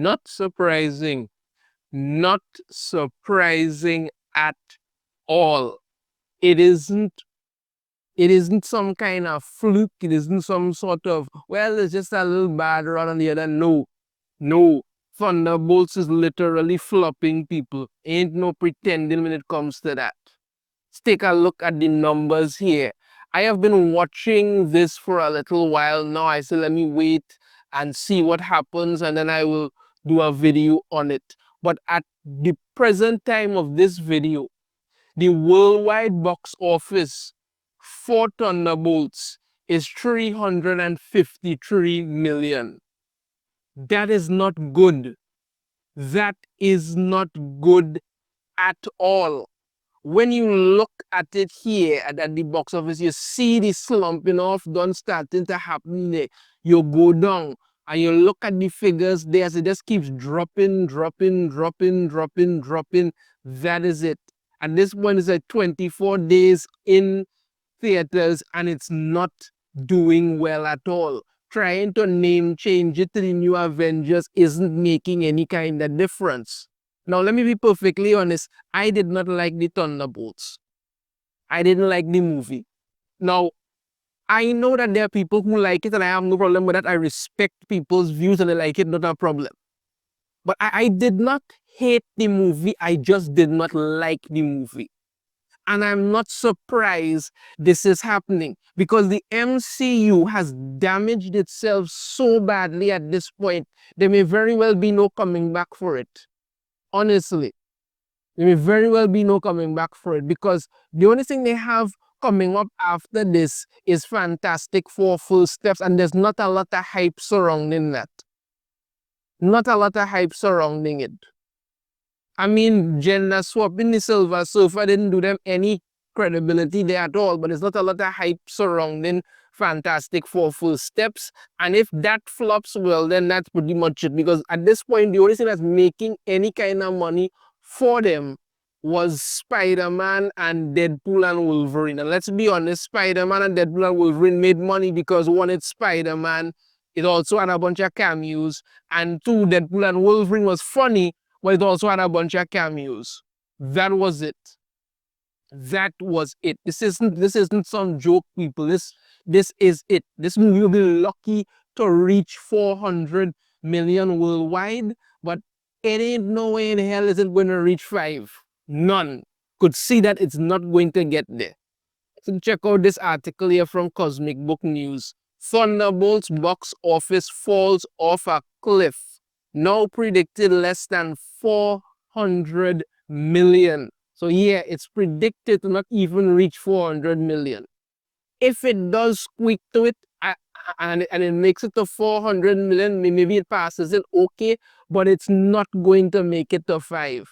Not surprising. Not surprising at all. It isn't it isn't some kind of fluke. It isn't some sort of, well, it's just a little bad run on the other. No, no. Thunderbolts is literally flopping people. Ain't no pretending when it comes to that. Let's take a look at the numbers here. I have been watching this for a little while now. I said, let me wait and see what happens, and then I will do a video on it. But at the present time of this video, the worldwide box office for Thunderbolts is 353 million. That is not good. That is not good at all. When you look at it here at the box office, you see the slumping off done starting to happen there. You go down and you look at the figures there as it just keeps dropping, dropping, dropping, dropping, dropping. That is it. At this point, it's at 24 days in theaters and it's not doing well at all. Trying to name change it to the new Avengers isn't making any kind of difference. Now, let me be perfectly honest. I did not like the Thunderbolts. I didn't like the movie. Now, I know that there are people who like it and I have no problem with that. I respect people's views and they like it, not a problem. But I did not hate the movie. I just did not like the movie. And I'm not surprised this is happening because the MCU has damaged itself so badly at this point. There may very well be no coming back for it. Honestly, there may very well be no coming back for it because the only thing they have coming up after this is Fantastic Four Full Steps, and there's not a lot of hype surrounding that. Not a lot of hype surrounding it. I mean, gender swapping the Silver Surfer didn't do them any credibility there at all, but there's not a lot of hype surrounding Fantastic Four Full Steps. And if that flops, well, then that's pretty much it. Because at this point, the only thing that's making any kind of money for them was Spider-Man and Deadpool and Wolverine. And let's be honest, Spider-Man and Deadpool and Wolverine made money because one, it's Spider-Man. It also had a bunch of cameos. And two, Deadpool and Wolverine was funny, but it also had a bunch of cameos. That was it. That was it. This isn't some joke, people. This is it. This movie will be lucky to reach 400 million worldwide, but it ain't no way in hell is it going to reach 5. None. Could see that it's not going to get there. So check out this article here from Cosmic Book News. Thunderbolts box office falls off a cliff. Now predicted less than 400 million. So yeah, it's predicted to not even reach 400 million. If it does squeak to it and it makes it to 400 million, maybe it passes it, okay, but it's not going to make it to 5.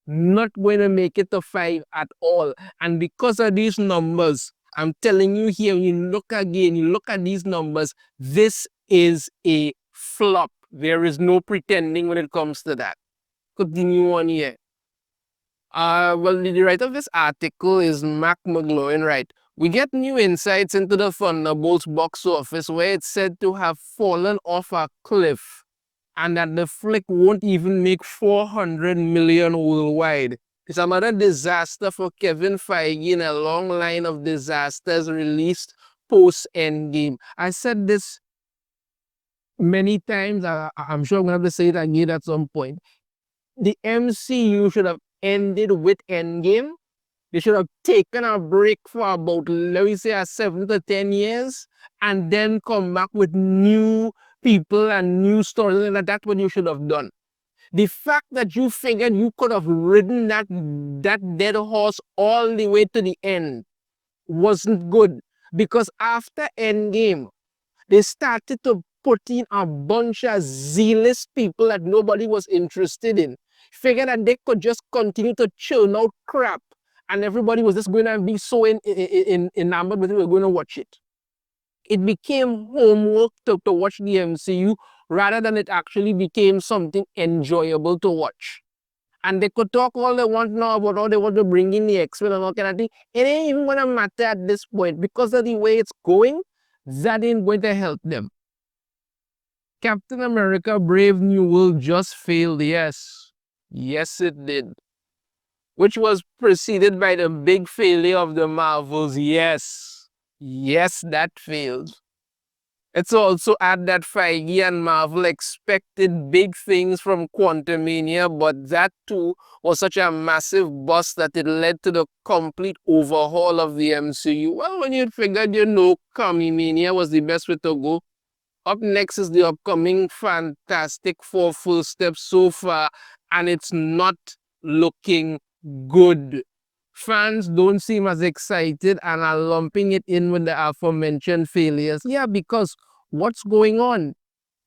Not going to make it to 5 at all. And because of these numbers, I'm telling you here, when you look again, you look at these numbers, this is a flop. There is no pretending when it comes to that. Continue on here. Well, the writer of this article is Mac McGloin, right? We get new insights into the Thunderbolts box office where it's said to have fallen off a cliff and that the flick won't even make 400 million worldwide. It's another disaster for Kevin Feige in a long line of disasters released post-Endgame. I said this many times. I'm sure I'm going to have to say it again at some point. The MCU should have ended with Endgame. They should have taken a break for about, let me say, 7 to 10 years and then come back with new people and new stories. And that's what you should have done. The fact that you figured you could have ridden that dead horse all the way to the end wasn't good. Because after Endgame, they started to put in a bunch of zealous people that nobody was interested in. Figured that they could just continue to churn out crap and everybody was just going to be so enamored with it, we were going to watch it. It became homework to watch the MCU rather than it actually became something enjoyable to watch. And they could talk all they want now about how they want to bring in the X-Men and all kind of thing. It ain't even going to matter at this point because of the way it's going. That ain't going to help them. Captain America Brave New World just failed, yes. Yes, it did. Which was preceded by the big failure of the Marvels, yes. Yes, that failed. It's also add that Feige and Marvel expected big things from Quantumania, but that too was such a massive bust that it led to the complete overhaul of the MCU. Well, when you figured, Quantumania was the best way to go, up next is the upcoming Fantastic Four full step so far, and it's not looking good. Fans don't seem as excited and are lumping it in with the aforementioned failures. Yeah, because what's going on?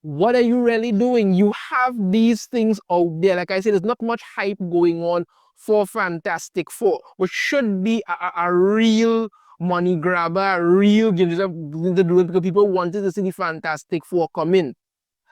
What are you really doing? You have these things out there. Like I said, there's not much hype going on for Fantastic Four, which should be a real money grabber, a real game to do it because people wanted to see the Fantastic Four come in.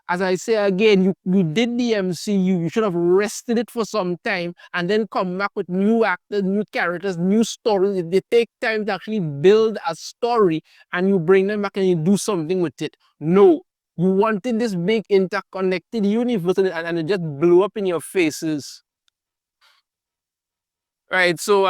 As I say again, you did the MCU, you should have rested it for some time and then come back with new actors, new characters, new stories. They take time to actually build a story and you bring them back and you do something with it. No, you wanted this big interconnected universe and it just blew up in your faces. Right, so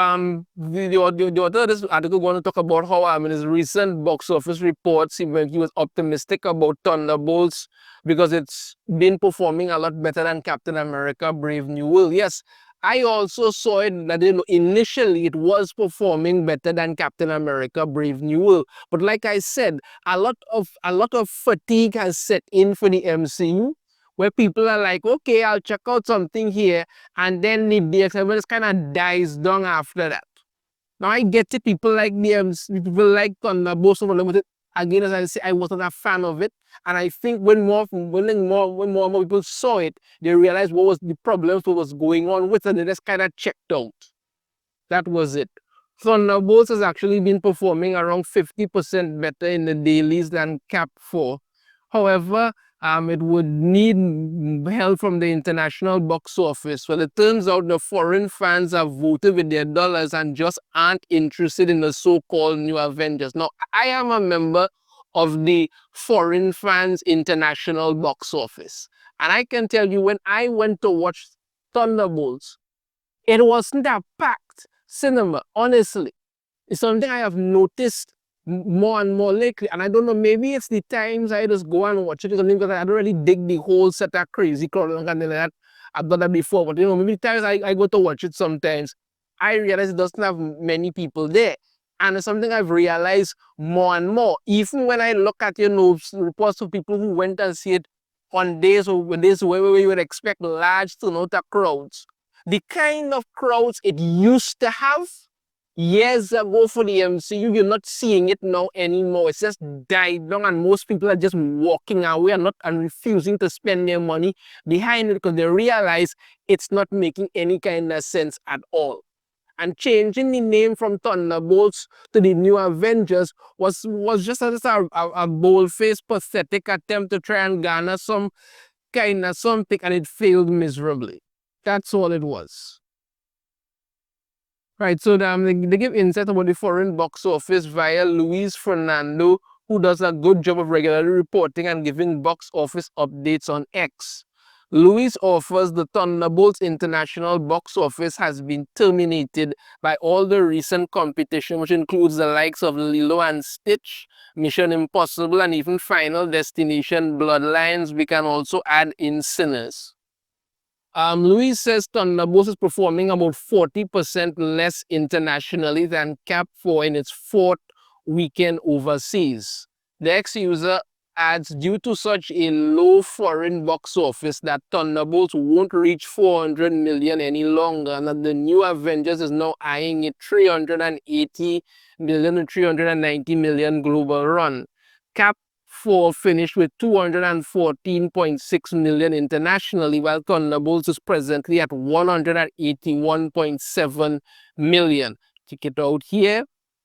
the author of this article going to talk about how in his recent box office reports he was optimistic about Thunderbolts because it's been performing a lot better than Captain America Brave New World. Yes, I also saw it that initially it was performing better than Captain America Brave New World. But like I said, a lot of fatigue has set in for the MCU where people are like, okay, I'll check out something here, and then the excitement just kind of dies down after that. Now I get it, people like people like Thunderbolts of Unlimited. Again, as I say, I wasn't a fan of it, and I think when more people saw it, they realized what was the problems, what was going on with it, and they just kind of checked out. That was it. Thunderbolts has actually been performing around 50% better in the dailies than Cap 4. However, it would need help from the international box office. Well, it turns out the foreign fans have voted with their dollars and just aren't interested in the so-called new Avengers. Now, I am a member of the foreign fans international box office. And I can tell you, when I went to watch Thunderbolts, it wasn't a packed cinema, honestly. It's something I have noticed more and more lately. And I don't know, maybe it's the times I just go and watch it or something because I don't really dig the whole set of crazy crowd and like that. I've done that before. But maybe the times I go to watch it sometimes, I realize it doesn't have many people there. And it's something I've realized more and more. Even when I look at, reports of people who went and see it on days where you would expect large turnout of crowds. The kind of crowds it used to have years ago for the MCU, you're not seeing it now anymore. It's just died down, and most people are just walking away and refusing to spend their money behind it because they realize it's not making any kind of sense at all. And changing the name from Thunderbolts to the New Avengers was just a bold-faced, pathetic attempt to try and garner some kind of something, and it failed miserably. That's all it was. Right, so they give insight about the foreign box office via Luis Fernando, who does a good job of regularly reporting and giving box office updates on X. Luis offers the Thunderbolts international box office has been terminated by all the recent competition, which includes the likes of Lilo and Stitch, Mission Impossible, and even Final Destination Bloodlines. We can also add in Sinners. Luis says Thunderbolts is performing about 40% less internationally than Cap 4 in its fourth weekend overseas. The ex-user adds, due to such a low foreign box office, that Thunderbolts won't reach 400 million any longer, and that the New Avengers is now eyeing a 380 million to 390 million global run. Cap 4 finished with 214.6 million internationally, while Thunderbolts is presently at 181.7 million. Check it out here.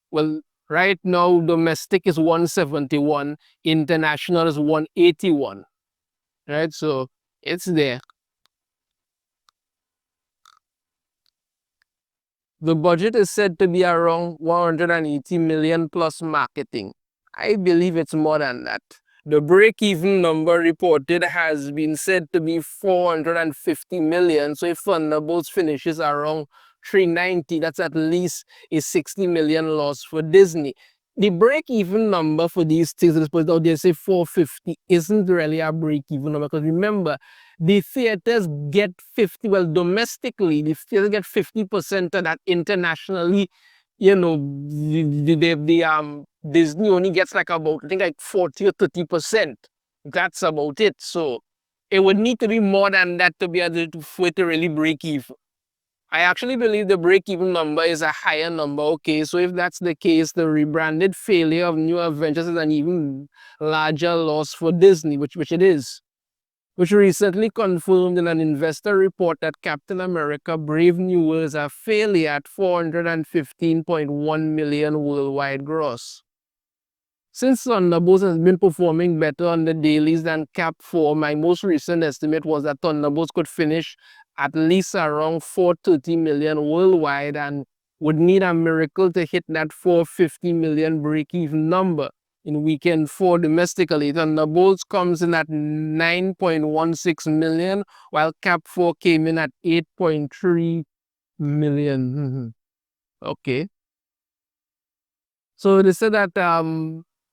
Well, right now, domestic is 171, international is 181. Right, so it's there. The budget is said to be around 180 million plus marketing. I believe it's more than that. The break-even number reported has been said to be 450 million. So if Thunderbolts finishes around 390, that's at least a 60 million loss for Disney. The break-even number for these things that is put out there, say 450, isn't really a break-even number, because remember, the theaters get 50, well, domestically, the theaters get 50% of that. Internationally, you know, Disney only gets like about, I think, like 40 or 30%. That's about it. So it would need to be more than that to be able to, for it to really break even. I actually believe the break-even number is a higher number. Okay, so if that's the case, the rebranded failure of New Adventures is an even larger loss for Disney, which it is. Which recently confirmed in an investor report that Captain America Brave New World is a failure at 415.1 million worldwide gross. Since Thunderbolts has been performing better on the dailies than Cap 4, my most recent estimate was that Thunderbolts could finish at least around 430 million worldwide and would need a miracle to hit that 450 million break-even number. In weekend 4 domestically, Thunderbolts comes in at 9.16 million, while Cap 4 came in at 8.3 million. Okay. So they said that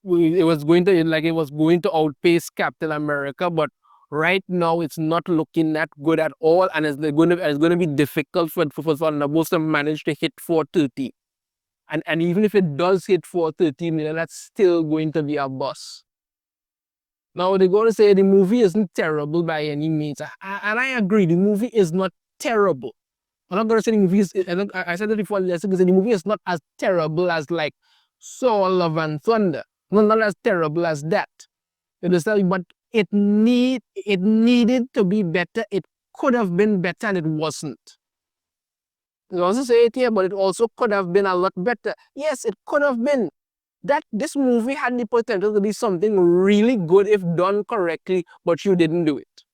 it was going to outpace Captain America, but right now it's not looking that good at all, and it's going to be difficult for Thunderbolts to manage to hit 430. And even if it does hit 430 million, that's still going to be a bust. Now they're going to say the movie isn't terrible by any means, and I agree, the movie is not terrible. I'm not going to say the movie is, I said it before, the movie is not as terrible as like Soul, Love and Thunder. Not as terrible as that. You understand? But it needed to be better. It could have been better and it wasn't. You also say it here, but it also could have been a lot better. Yes, it could have been. That this movie had the potential to be something really good if done correctly, but you didn't do it.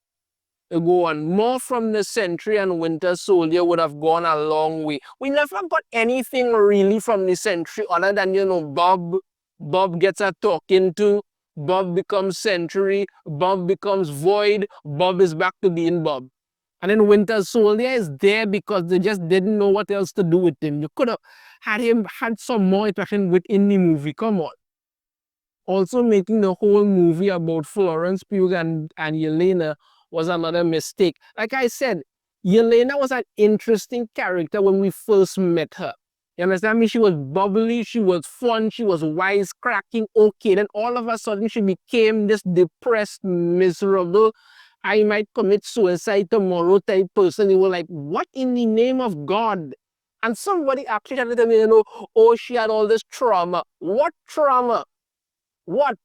Go on. More from the Sentry and Winter Soldier would have gone a long way. We never got anything really from the Sentry other than, Bob. Bob gets a talking to. Bob becomes Sentry. Bob becomes Void. Bob is back to being Bob. And then Winter Soldier is there because they just didn't know what else to do with him. You could have had some more interaction within the movie. Come on. Also making the whole movie about Florence Pugh and Yelena was another mistake. Like I said, Yelena was an interesting character when we first met her. You understand me? She was bubbly, she was fun, she was wisecracking, okay. Then all of a sudden she became this depressed, miserable, I might commit suicide tomorrow type person. You were like, what in the name of God? And somebody actually tried to tell me, oh, she had all this trauma. What trauma? What?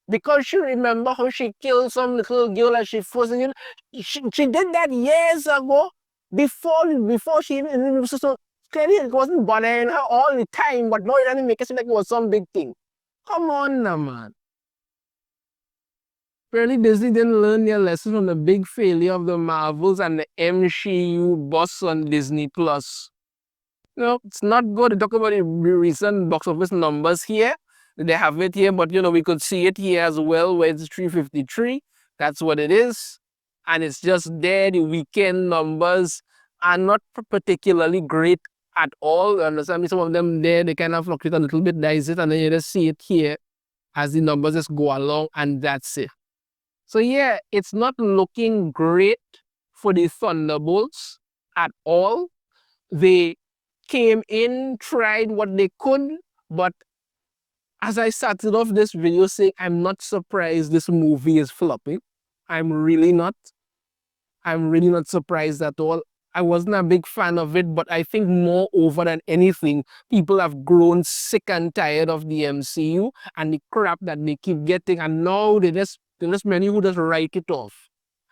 Because she remember how she killed some little girl as she first, she did that years ago, before she even, so clearly it wasn't bothering her all the time, but now it doesn't make it seem like it was some big thing. Come on now, man. Apparently Disney didn't learn their lesson from the big failure of the Marvels and the MCU bust on Disney Plus. No, it's not good to talk about the recent box office numbers here. They have it here, but we could see it here as well, where it's 353. That's what it is. And it's just there. The weekend numbers are not particularly great at all. You understand me? Some of them there, they kind of fluctuate a little bit. That is it. And then you just see it here as the numbers just go along, and that's it. So yeah, it's not looking great for the Thunderbolts at all. They came in, tried what they could, but as I started off this video saying, I'm not surprised this movie is flopping. I'm really not. I'm really not surprised at all. I wasn't a big fan of it, but I think moreover than anything, people have grown sick and tired of the MCU and the crap that they keep getting, and now there's many who just write it off.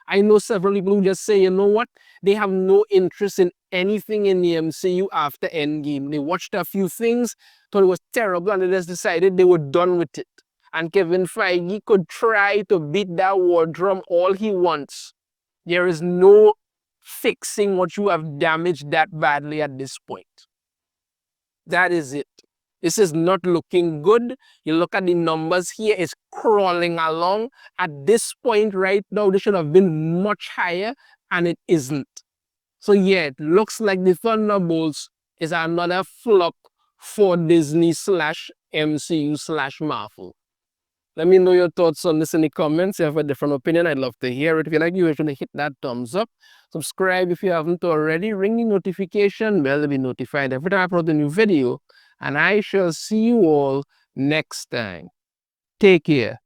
I know several people who just say, you know what? They have no interest in anything in the MCU after Endgame. They watched a few things, thought it was terrible, and they just decided they were done with it. And Kevin Feige could try to beat that war drum all he wants. There is no fixing what you have damaged that badly at this point. That is it. This is not looking good. You look at the numbers here, it's crawling along. At this point right now, this should have been much higher, and it isn't. So yeah, it looks like the Thunderbolts is another flop for Disney slash MCU slash Marvel. Let me know your thoughts on this in the comments. If you have a different opinion, I'd love to hear it. If you like, you should hit that thumbs up. Subscribe if you haven't already. Ring the notification bell to be notified every time I upload a new video. And I shall see you all next time. Take care.